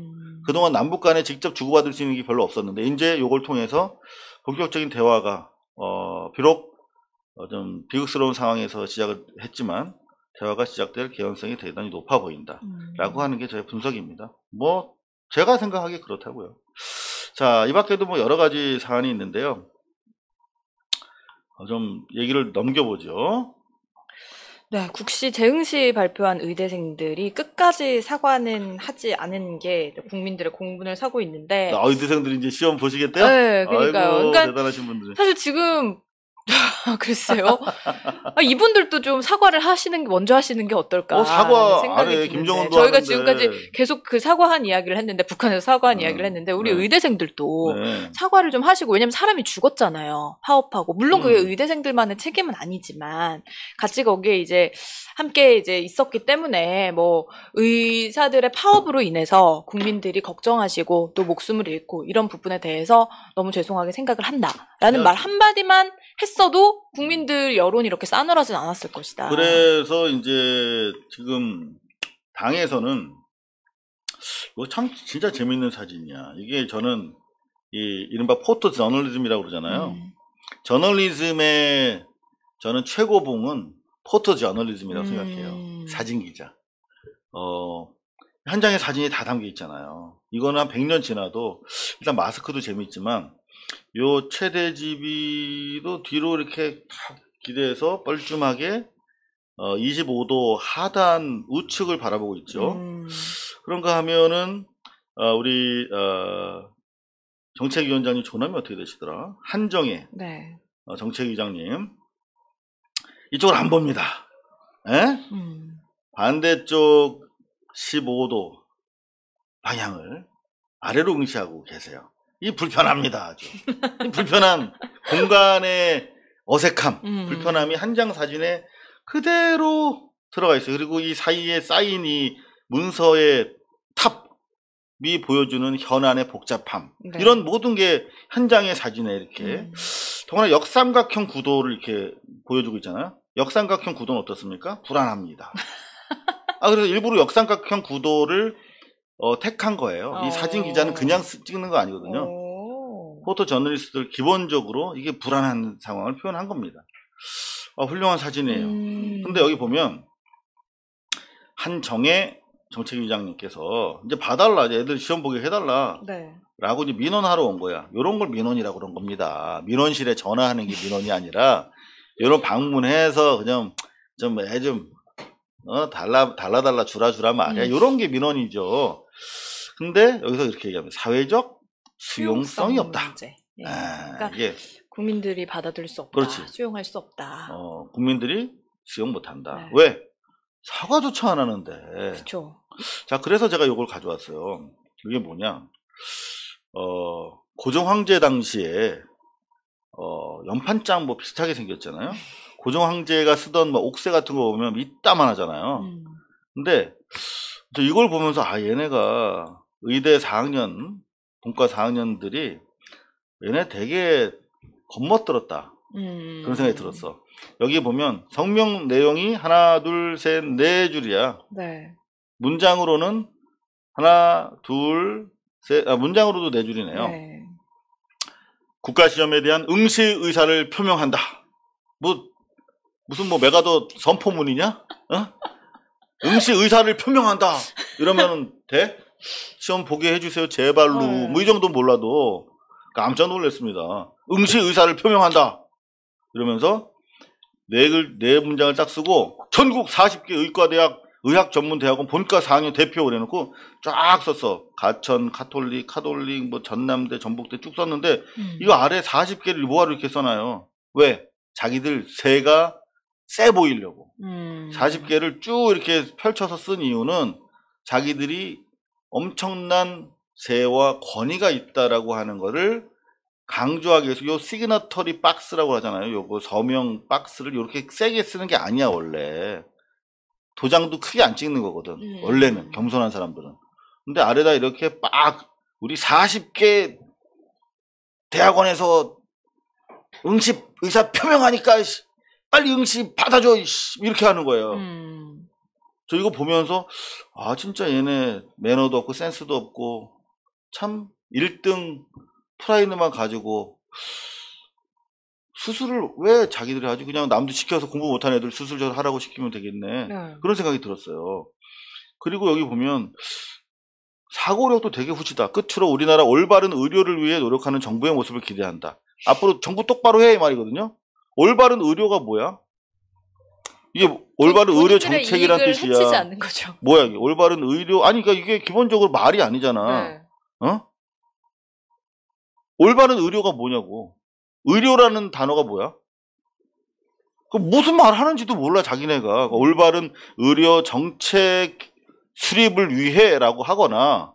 그동안 남북 간에 직접 주고받을 수 있는 게 별로 없었는데 이제 이걸 통해서 본격적인 대화가 비록 좀 비극스러운 상황에서 시작을 했지만 대화가 시작될 개연성이 대단히 높아 보인다라고 하는 게 저의 분석입니다. 뭐 제가 생각하기에 그렇다고요. 자, 이 밖에도 뭐 여러 가지 사안이 있는데요. 좀 얘기를 넘겨보죠. 네, 국시 재응시 발표한 의대생들이 끝까지 사과는 하지 않은 게 국민들의 공분을 사고 있는데. 의대생들이 이제 시험 보시겠대요? 네, 그러니까요. 아이고, 그러니까 대단하신 분들이. 사실 지금 글쎄요. 이분들도 좀 사과를 하시는 게 먼저 하시는 게 어떨까 사과 생각이 안 해. 드는데 김정은도 저희가 하는데. 지금까지 계속 그 사과한 이야기를 했는데 북한에서 사과한 이야기를 했는데 우리 네. 의대생들도 네. 사과를 좀 하시고 왜냐면 사람이 죽었잖아요. 파업하고 물론 그게 의대생들만의 책임은 아니지만 같이 거기에 이제 함께 이제 있었기 때문에 뭐 의사들의 파업으로 인해서 국민들이 걱정하시고 또 목숨을 잃고 이런 부분에 대해서 너무 죄송하게 생각을 한다라는 말 한마디만 했어도 국민들 여론이 이렇게 싸늘하진 않았을 것이다. 그래서 이제 지금 당에서는 이거 참 진짜 재밌는 사진이야. 이게 저는 이 이른바 포토 저널리즘이라고 그러잖아요. 저널리즘의 저는 최고봉은 포토 저널리즘이라고 생각해요. 사진 기자. 한 장의 사진이 다 담겨 있잖아요. 이거는 한 100년 지나도 일단 마스크도 재밌지만 요 최대집이도 뒤로 이렇게 탁 기대서 뻘쭘하게 25도 하단 우측을 바라보고 있죠. 그런가 하면은 우리 정책위원장님 조남이 어떻게 되시더라? 한정혜 네. 정책위장님 이쪽을 안 봅니다. 에? 반대쪽 15도 방향을 아래로 응시하고 계세요. 이 불편합니다. 아주. 이 불편한 공간의 어색함, 불편함이 한 장 사진에 그대로 들어가 있어요. 그리고 이 사이에 쌓인 이 문서의 탑이 보여주는 현안의 복잡함. 네. 이런 모든 게 한 장의 사진에 이렇게 더구나 역삼각형 구도를 이렇게 보여주고 있잖아요. 역삼각형 구도는 어떻습니까? 불안합니다. 그래서 일부러 역삼각형 구도를 택한 거예요. 이 사진 기자는 그냥 찍는 거 아니거든요. 포토 저널리스트들 기본적으로 이게 불안한 상황을 표현한 겁니다. 훌륭한 사진이에요. 근데 여기 보면 한정혜 정책위장님께서 이제 봐달라, 이제 애들 시험 보게 해달라. 네. 라고 이제 민원하러 온 거야. 요런 걸 민원이라고 그런 겁니다. 민원실에 전화하는 게 민원이 아니라 요런 방문해서 그냥 좀 애 좀 달라 주라 말이야. 요런 게 민원이죠. 근데 여기서 이렇게 얘기하면 사회적 수용성이 없다. 문제. 예. 그러니까 이게 국민들이 받아들일 수 없다. 그렇지. 수용할 수 없다. 국민들이 수용 못한다. 네. 왜? 사과조차 안 하는데. 그렇죠. 자, 그래서 제가 이걸 가져왔어요. 이게 뭐냐? 고종 황제 당시에 연판장 뭐 비슷하게 생겼잖아요. 고종 황제가 쓰던 뭐 옥새 같은 거 보면 이따만하잖아요. 근데 저 이걸 보면서 얘네가 의대 4학년, 본과 4학년들이 얘네 되게 겁먹들었다. 그런 생각이 들었어. 여기 보면 성명 내용이 하나, 둘, 셋, 네 줄이야. 네. 문장으로는 하나, 둘, 셋, 문장으로도 네 줄이네요. 네. 국가시험에 대한 응시 의사를 표명한다. 무슨 메가더 선포문이냐? 응시 의사를 표명한다. 이러면 돼? 시험 보게 해주세요. 제발로. 뭐 이 정도 몰라도 깜짝 놀랐습니다. 응시 의사를 표명한다. 이러면서 네 문장을 딱 쓰고 전국 40개 의과대학 의학전문대학원 본과 4학년 대표 그래놓고 쫙 썼어. 가천, 카톨릭, 뭐 전남대, 전북대 쭉 썼는데 이거 아래 40개를 뭐하러 이렇게 써놔요. 왜? 자기들 새가 세 보이려고. 40개를 쭉 이렇게 펼쳐서 쓴 이유는 자기들이 엄청난 세와 권위가 있다라고 하는 거를 강조하기 위해서 요 시그너터리 박스라고 하잖아요. 요거 서명 박스를 이렇게 세게 쓰는 게 아니야 원래. 도장도 크게 안 찍는 거거든. 원래는 겸손한 사람들은. 근데 아래다 이렇게 우리 40개 대학원에서 응시 의사 표명하니까 빨리 응시 받아줘 이렇게 하는 거예요. 저 이거 보면서 진짜 얘네 매너도 없고 센스도 없고 참 1등 프라이드만 가지고 수술을 왜 자기들이 하지? 그냥 남도 시켜서 공부 못한 애들 수술 저 하라고 시키면 되겠네. 네. 그런 생각이 들었어요. 그리고 여기 보면 사고력도 되게 후지다. 끝으로 우리나라 올바른 의료를 위해 노력하는 정부의 모습을 기대한다. 앞으로 정부 똑바로 해 이 말이거든요. 올바른 의료가 뭐야? 이게 올바른 의료 정책이란 뜻이야. 해치지 않는 거죠. 뭐야 이게 올바른 의료 아니 그러니까 이게 기본적으로 말이 아니잖아. 네. 어? 올바른 의료가 뭐냐고. 의료라는 단어가 뭐야? 그 무슨 말 하는지도 몰라 자기네가. 올바른 의료 정책 수립을 위해라고 하거나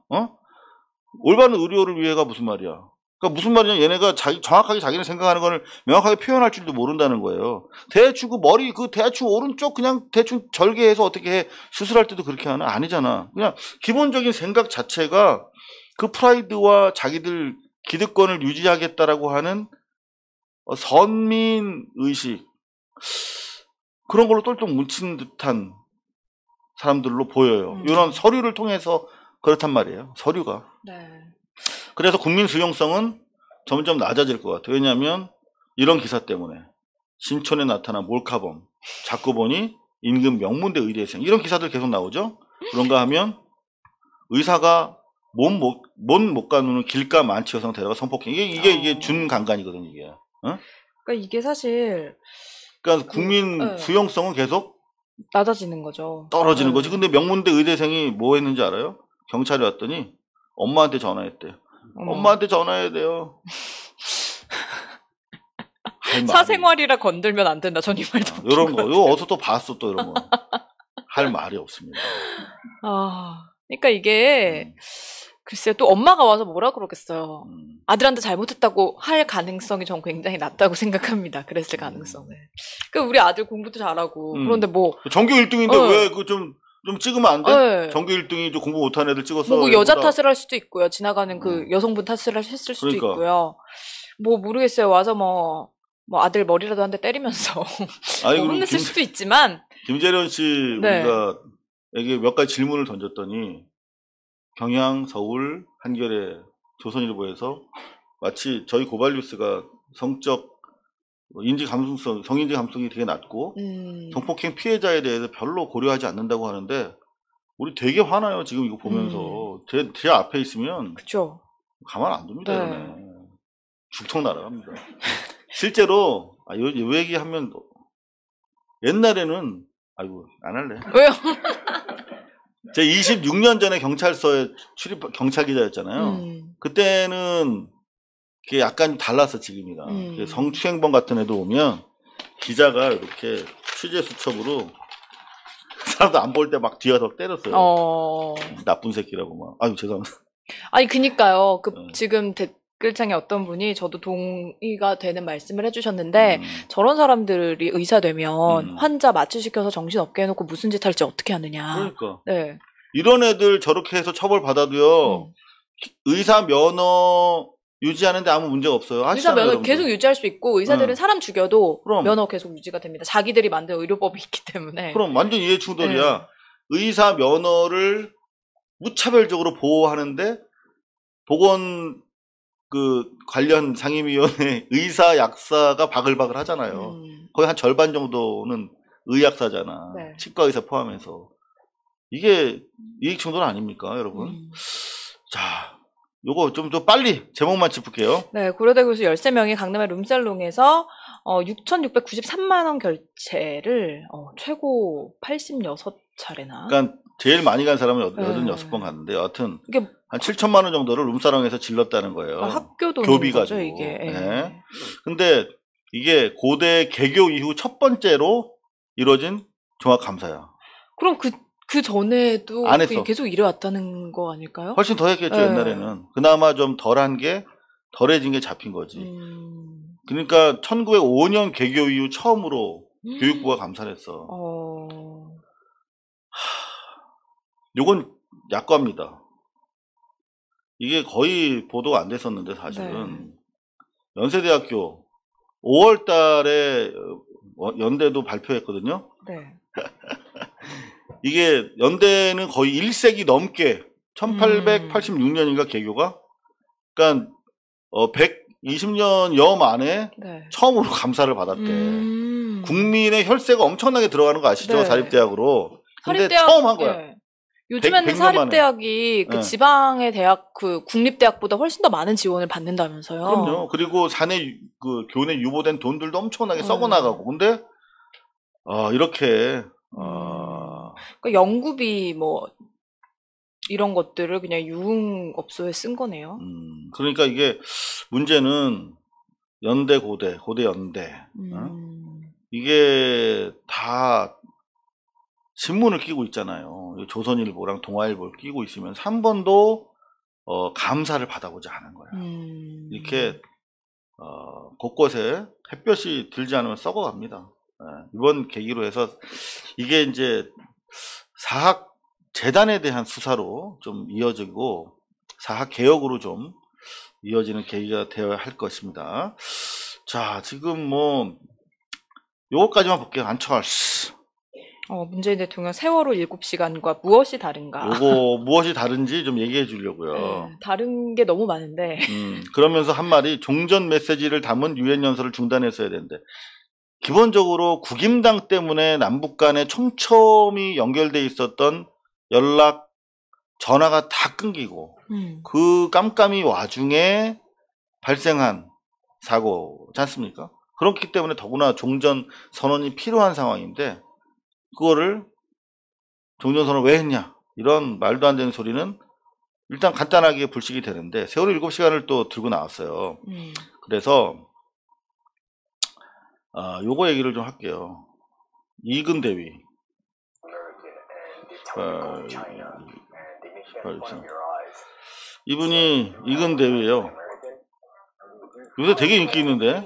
올바른 의료를 위해가 무슨 말이야. 그러니까 무슨 말이냐 얘네가 정확하게 자기네 생각하는 걸 명확하게 표현할 줄도 모른다는 거예요. 대충 그 머리 그 대충 오른쪽 그냥 대충 절개해서 어떻게 해 수술할 때도 그렇게 하나? 아니잖아. 그냥 기본적인 생각 자체가 그 프라이드와 자기들 기득권을 유지하겠다라고 하는 선민 의식 그런 걸로 똘똘 뭉친 듯한 사람들로 보여요. 이런 서류를 통해서 그렇단 말이에요. 서류가. 네. 그래서 국민 수용성은 점점 낮아질 것 같아요. 왜냐하면 이런 기사 때문에 신촌에 나타난 몰카범 자꾸 보니 인근 명문대 의대생 이런 기사들 계속 나오죠. 그런가 하면 의사가 몸 못 가누는 길가 만취 여성 데려가 성폭행 이게 준강간이거든요. 이게. 그러니까 이게 사실 그러니까 국민 수용성은 계속 낮아지는 거죠. 떨어지는 거지. 근데 명문대 의대생이 뭐 했는지 알아요? 경찰이 왔더니 엄마한테 전화했대요. 엄마한테 전화해야 돼요. 사생활이라 건들면 안 된다. 전 이 말도. 이런 거. 이거 어디서 또 봤어 또 이런 거. 할 말이 없습니다. 그러니까 이게 글쎄요. 또 엄마가 와서 뭐라 그러겠어요. 아들한테 잘못했다고 할 가능성이 전 굉장히 낮다고 생각합니다. 그랬을 가능성을. 그 우리 아들 공부도 잘하고 그런데 뭐 전교 1등인데 왜 그 좀 찍으면 안 돼? 네. 전교 1등이 좀 공부 못한 애들 찍었어. 뭐 여자 탓을 할 수도 있고요. 지나가는 그 여성분 탓을 했을 수도 그러니까. 있고요. 뭐 모르겠어요. 와서 뭐 아들 머리라도 한 대 때리면서 아니, 뭐 혼냈을 수도 있지만 김재련 씨 네. 우리가 여기 몇 가지 질문을 던졌더니 경향, 서울, 한겨레, 조선일보에서 마치 저희 고발뉴스가 성적 인지 감수성, 성인지 감수성이 되게 낮고 성폭행 피해자에 대해서 별로 고려하지 않는다고 하는데 우리 되게 화나요. 지금 이거 보면서 제 앞에 있으면 그쵸. 가만 안 둡니다. 네. 이러네. 죽통 날아갑니다. 실제로 요 얘기하면 옛날에는 아이고 안 할래. 왜요? 제 26년 전에 경찰서에 경찰 기자였잖아요. 그때는 그게 약간 달랐어 지금이랑. 성추행범 같은 애도 오면 기자가 이렇게 취재 수첩으로 사람도 안 볼 때 막 뒤에서 때렸어요. 나쁜 새끼라고 막. 아유 죄송합니다. 아니 그니까요. 지금 댓글창에 어떤 분이 저도 동의가 되는 말씀을 해주셨는데 저런 사람들이 의사 되면 환자 마취시켜서 정신없게 해놓고 무슨 짓 할지 어떻게 하느냐. 그러니까. 네. 이런 애들 저렇게 해서 처벌 받아도요. 의사 면허 유지하는데 아무 문제가 없어요. 의사 면허 여러분들. 계속 유지할 수 있고 의사들은 사람 죽여도 그럼. 면허 계속 유지가 됩니다. 자기들이 만든 의료법이 있기 때문에. 그럼 완전 이해 충돌이야. 의사 면허를 무차별적으로 보호하는데 보건 그 관련 상임위원회 의사 약사가 바글바글 하잖아요. 거의 한 절반 정도는 의약사잖아. 네. 치과 의사 포함해서. 이게 이익 충돌 아닙니까, 여러분? 자, 요거 좀 빨리 제목만 짚을게요. 네, 고려대 교수 13명이 강남의 룸살롱에서 6,693만 원 결제를 최고 86차례나. 그러니까 제일 많이 간 사람은 86번 갔는데 여하튼 이게 한 7천만 원 정도를 룸사롱에서 질렀다는 거예요. 학교 돈인 교비 거죠, 가지고. 이게. 네. 근데 이게 고대 개교 이후 첫 번째로 이루어진 종합감사야. 그럼 그 전에도 안 했어. 계속 이래왔다는 거 아닐까요? 훨씬 더 했겠죠, 옛날에는. 그나마 좀 덜해진 게 잡힌 거지. 그러니까 1905년 개교 이후 처음으로 교육부가 감사를 했어. 요건 약과입니다. 이게 거의 보도가 안 됐었는데 사실은. 네. 연세대학교 5월 달에 연대도 발표했거든요. 네. 이게 연대는 거의 1세기 넘게 1886년인가 개교가 그러니까 20년여 만에 네. 처음으로 감사를 받았대. 국민의 혈세가 엄청나게 들어가는 거 아시죠? 네. 사립대학으로. 근데 사립대학, 처음 한 거야. 네. 요즘에는 100년 만에. 사립대학이 그 네. 지방의 대학, 그 국립대학보다 훨씬 더 많은 지원을 받는다면서요. 그럼요. 그리고 사내 그 교내 유보된 돈들도 엄청나게 썩어 나가고. 근데 이렇게 그러니까 연구비 뭐 이런 것들을 그냥 유흥업소에 쓴 거네요. 그러니까 이게 문제는 연대 고대, 고대 연대. 이게 다 신문을 끼고 있잖아요. 조선일보랑 동아일보를 끼고 있으면서 한 번도 감사를 받아보지 않은 거야. 이렇게 곳곳에 햇볕이 들지 않으면 썩어갑니다. 이번 계기로 해서 이게 이제 사학 재단에 대한 수사로 좀 이어지고 사학 개혁으로 좀 이어지는 계기가 되어야 할 것입니다. 자, 지금 뭐 요거까지만 볼게요. 안철. 문재인 대통령 세월호 7시간과 무엇이 다른가? 요거 무엇이 다른지 좀 얘기해 주려고요. 네, 다른 게 너무 많은데. 그러면서 한 말이 종전 메시지를 담은 유엔 연설을 중단했어야 되는데 기본적으로 국임당 때문에 남북 간에 촘촘히 연결돼 있었던 연락 전화가 다 끊기고 그 깜깜이 와중에 발생한 사고지 않습니까? 그렇기 때문에 더구나 종전 선언이 필요한 상황인데 그거를 종전 선언 왜 했냐 이런 말도 안 되는 소리는 일단 간단하게 불식이 되는데 세월호 7시간을 또 들고 나왔어요. 그래서 요거 얘기를 좀 할게요. 이근 대위 이분이 이근 대위예요. 요새 되게 인기 있는데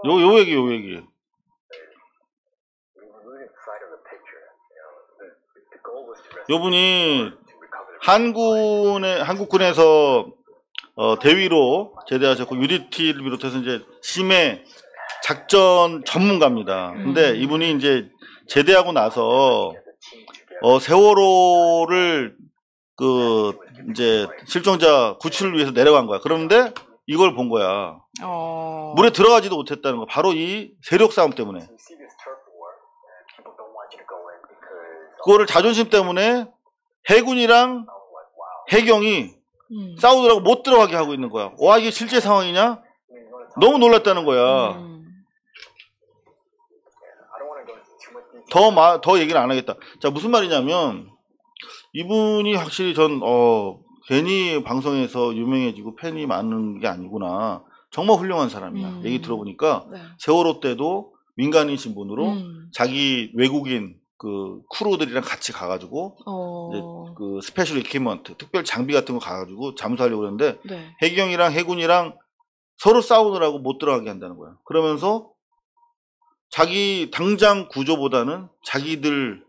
요 얘기 요분이 한국군에서 대위로 제대하셨고 UDT를 비롯해서 이제 심해 작전 전문가입니다. 근데 이분이 이제 제대하고 나서 세월호를 그 이제 실종자 구출을 위해서 내려간 거야. 그런데 이걸 본 거야. 물에 들어가지도 못했다는 거. 바로 이 세력 싸움 때문에. 그거를 자존심 때문에 해군이랑 해경이 싸우더라고 못 들어가게 하고 있는 거야. 와, 이게 실제 상황이냐? 너무 놀랐다는 거야. 더 얘기를 안 하겠다. 자, 무슨 말이냐면 이분이 확실히 전 괜히 방송에서 유명해지고 팬이 많은 게 아니구나. 정말 훌륭한 사람이야. 얘기 들어보니까 네. 세월호 때도 민간인 신분으로 자기 외국인 그 크루들이랑 같이 가가지고 이제 그 스페셜 이퀴먼트 특별 장비 같은 거 가가지고 잠수하려고 그러는데 네. 해경이랑 해군이랑 서로 싸우느라고 못 들어가게 한다는 거야. 그러면서 자기 당장 구조보다는 자기들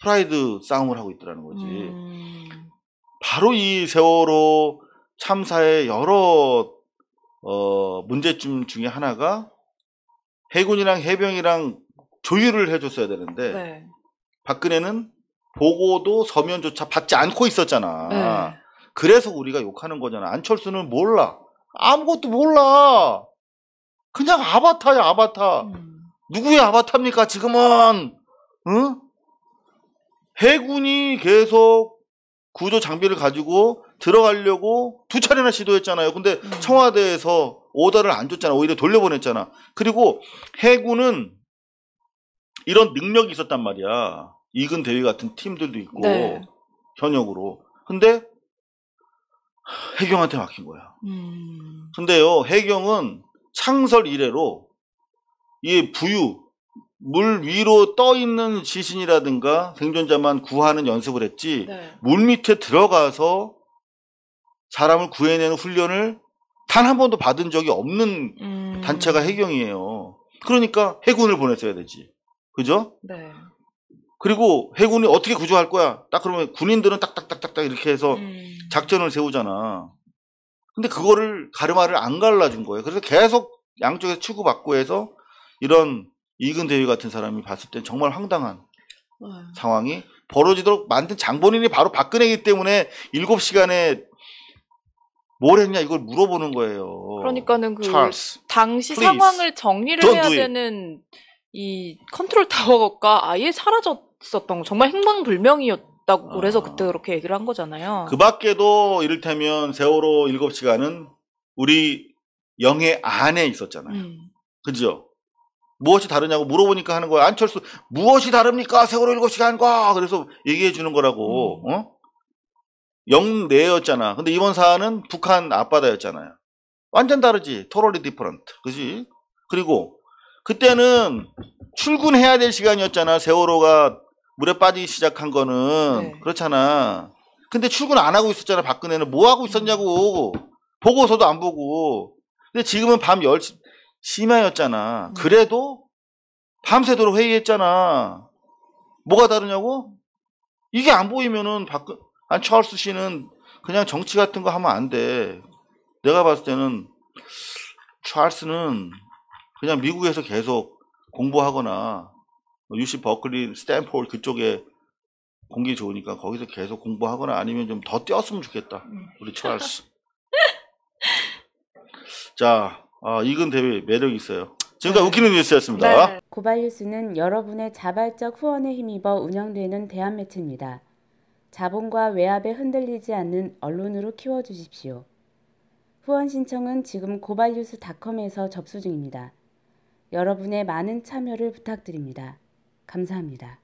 프라이드 싸움을 하고 있더라는 거지. 바로 이 세월호 참사의 여러 문제점 중에 하나가 해군이랑 해병이랑 조율을 해줬어야 되는데 네. 박근혜는 보고도 서면조차 받지 않고 있었잖아. 네. 그래서 우리가 욕하는 거잖아. 안철수는 몰라. 아무것도 몰라. 그냥 아바타야, 아바타. 누구의 아바타입니까, 지금은? 응? 해군이 계속 구조 장비를 가지고 들어가려고 2차례나 시도했잖아요. 근데 청와대에서 오더를 안 줬잖아. 오히려 돌려보냈잖아. 그리고 해군은 이런 능력이 있었단 말이야. 이근 대위 같은 팀들도 있고 네. 현역으로. 근데 해경한테 맡긴 거야. 근데요, 해경은 창설 이래로 이 부유, 물 위로 떠 있는 시신이라든가 생존자만 구하는 연습을 했지 네. 물 밑에 들어가서 사람을 구해내는 훈련을 단 한 번도 받은 적이 없는 단체가 해경이에요. 그러니까 해군을 보냈어야 되지. 그죠? 네. 그리고 해군이 어떻게 구조할 거야? 딱 그러면 군인들은 딱딱딱딱딱 이렇게 해서 작전을 세우잖아. 근데 그거를 가르마를 안 갈라준 거예요. 그래서 계속 양쪽에서 치고받고 해서 이런 이근 대위 같은 사람이 봤을 땐 정말 황당한 상황이 벌어지도록 만든 장본인이 바로 박근혜이기 때문에 7시간에 뭘 했냐 이걸 물어보는 거예요. 그러니까는 그 찰스, 당시 please, 상황을 정리를 don't 해야 do it. 되는 이 컨트롤 타워가 아예 사라졌었던 거. 정말 행방불명이었다고 그래서 그때 그렇게 얘기를 한 거잖아요. 그 밖에도 이를테면 세월호 7시간은 우리 영해 안에 있었잖아요. 그죠? 무엇이 다르냐고 물어보니까 하는 거야. 안철수 무엇이 다릅니까? 세월호 7시간과 그래서 얘기해 주는 거라고. 영내였잖아. 근데 이번 사안은 북한 앞바다였잖아요. 완전 다르지. totally different. 그지? 그리고 그때는 출근해야 될 시간이었잖아. 세월호가 물에 빠지기 시작한 거는. 네. 그렇잖아. 근데 출근 안 하고 있었잖아. 박근혜는 뭐 하고 있었냐고. 보고서도 안 보고. 근데 지금은 밤 10시 심야였잖아. 그래도 밤새도록 회의했잖아. 뭐가 다르냐고? 이게 안 보이면은 찰스 씨는 그냥 정치 같은 거 하면 안 돼. 내가 봤을 때는 찰스는 그냥 미국에서 계속 공부하거나 UC 버클리, 스탠포드 그쪽에 공기 좋으니까 거기서 계속 공부하거나 아니면 좀 더 뛰었으면 좋겠다. 우리 찰스. 자, 이근 대회 매력이 있어요. 지금까지 웃기는 뉴스였습니다. 네. 고발뉴스는 여러분의 자발적 후원에 힘입어 운영되는 대한매체입니다. 자본과 외압에 흔들리지 않는 언론으로 키워주십시오. 후원 신청은 지금 고발뉴스닷컴에서 접수 중입니다. 여러분의 많은 참여를 부탁드립니다. 감사합니다.